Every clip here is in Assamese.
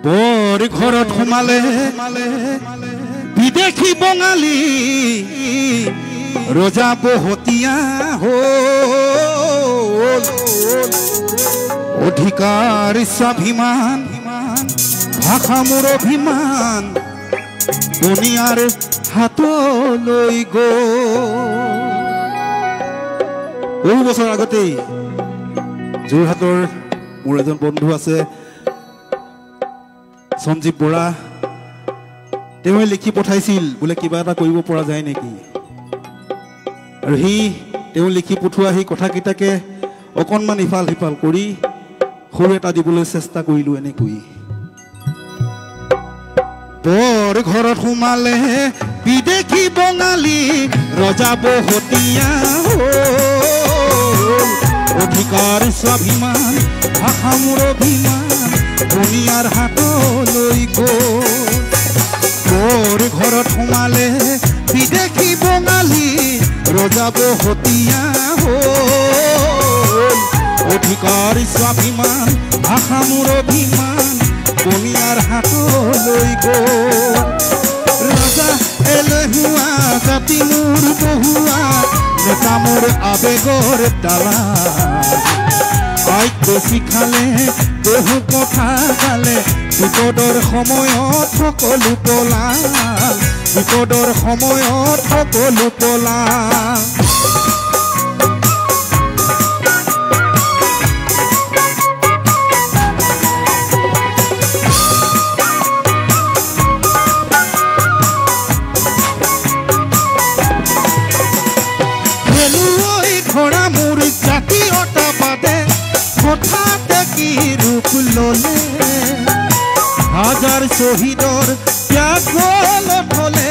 বৰ ঘৰত সোমালে বিদেশী বঙালী ৰজা বহতীয়া হ'ল অধিকাৰ স্বাভিমান ভাষা মোৰ অভিমান দুনিয়াৰ হাতলৈ বহু বছৰ আগতেই যোৰহাটৰ মোৰ এজন বন্ধু আছে সঞ্জীৱ বৰা তেওঁ লিখি পঠাইছিল বোলে কিবা এটা কৰিব পৰা যায় নেকি আৰু তেওঁ লিখি পঠোৱা সেই কথাকেইটাকে অকণমান ইফাল সিফাল কৰি সৰু এটা দিবলৈ চেষ্টা কৰিলোঁ এনেকৈ বৰ ঘৰত সোমালে বিদেশী বঙালী ৰজা বহতীয়া অধিকাৰ স্বাভিমান ভাষা মোৰ অভিমান দুনিয়াৰ হাতলৈ বৰ ঘৰত সোমালে বিদেশী বঙালী ৰজা বহতীয়া অধিকাৰ স্বাভিমান ভাষা মোৰ অভিমান দুনিয়াৰ হাতলৈ ৰজা এলেহুৱা জাতি মোৰ বহুৱা নেতা মোৰ আবেগৰ তালা আইক শিখালে বহু কথা গালে বিপদৰ সময়ত সকলো পলাল বিপদৰ সময়ত সকলো পলাল ঘোড়া মোৰ জাতীয়তা বাদে হঠাতে কি ৰূপ ললে হাজাৰ শহীদৰ ত্যাগত হলে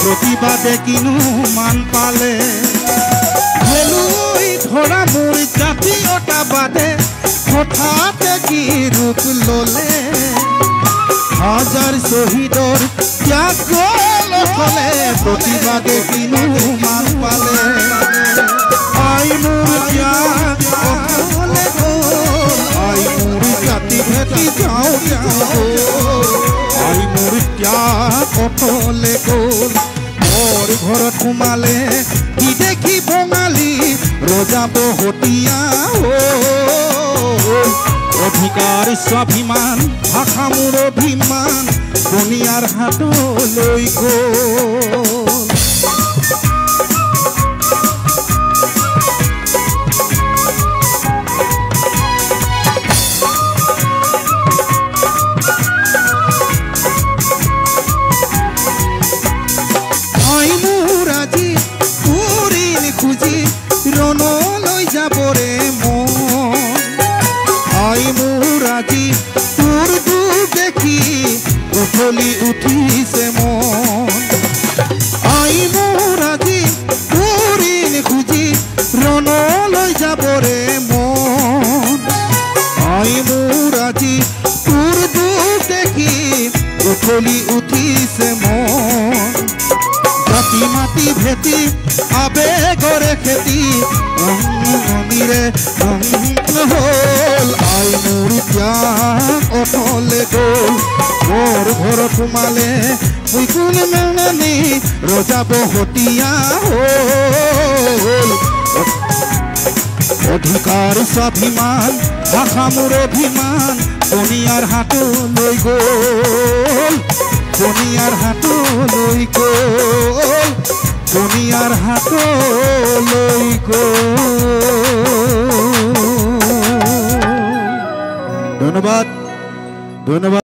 প্ৰতিবাদে কিনো মান পালে ঘোড়া মোৰ জাতীয়তা বাদে হঠাতে কি ৰূপ ললে হাজাৰ শহীদৰ ত্যাগত হলে প্ৰতিবাদে কিনো মান পালে আই মোৰ ত্যাগ অকলে গ'ল আই মোৰ জাতি ভেটি যাওঁ আই মোৰ ত্যাগ অকলে গ'ল বৰ ঘৰত সোমালে বিদেশী বঙালী ৰজা বহতীয়া অধিকাৰ স্বাভিমান ভাষা মোৰ অভিমান দুনিয়াৰ হাতলৈ গ'ল ৰণলৈ যাবৰে মন আই মোৰ আজি তোৰ দুখ দেখি উঠলি উঠিছে মন আই মোৰ আজি তোৰিন খুজি ৰণলৈ যাবৰে মন আই মোৰ আজি তোৰ দুখ দেখি উঠলি উঠিছে মন জাতি মাটি ভেটি আবেগৰে খেতি মনিৰে হ'ল আই মোৰ ত্যাগ অকলে গ'ল বৰ ঘৰত সোমালে কোন মেলনি ৰজা বহতীয়া হ'ল অধিকাৰ স্বাভিমান ভাষা মোৰ অভিমান দুনিয়াৰ হাতলৈ গ'ল দুনিয়াৰ হাতলৈ গ'ল দুনিয়াৰ হাতলৈ গ'ল ধন্যবাদ ধন্যবাদ।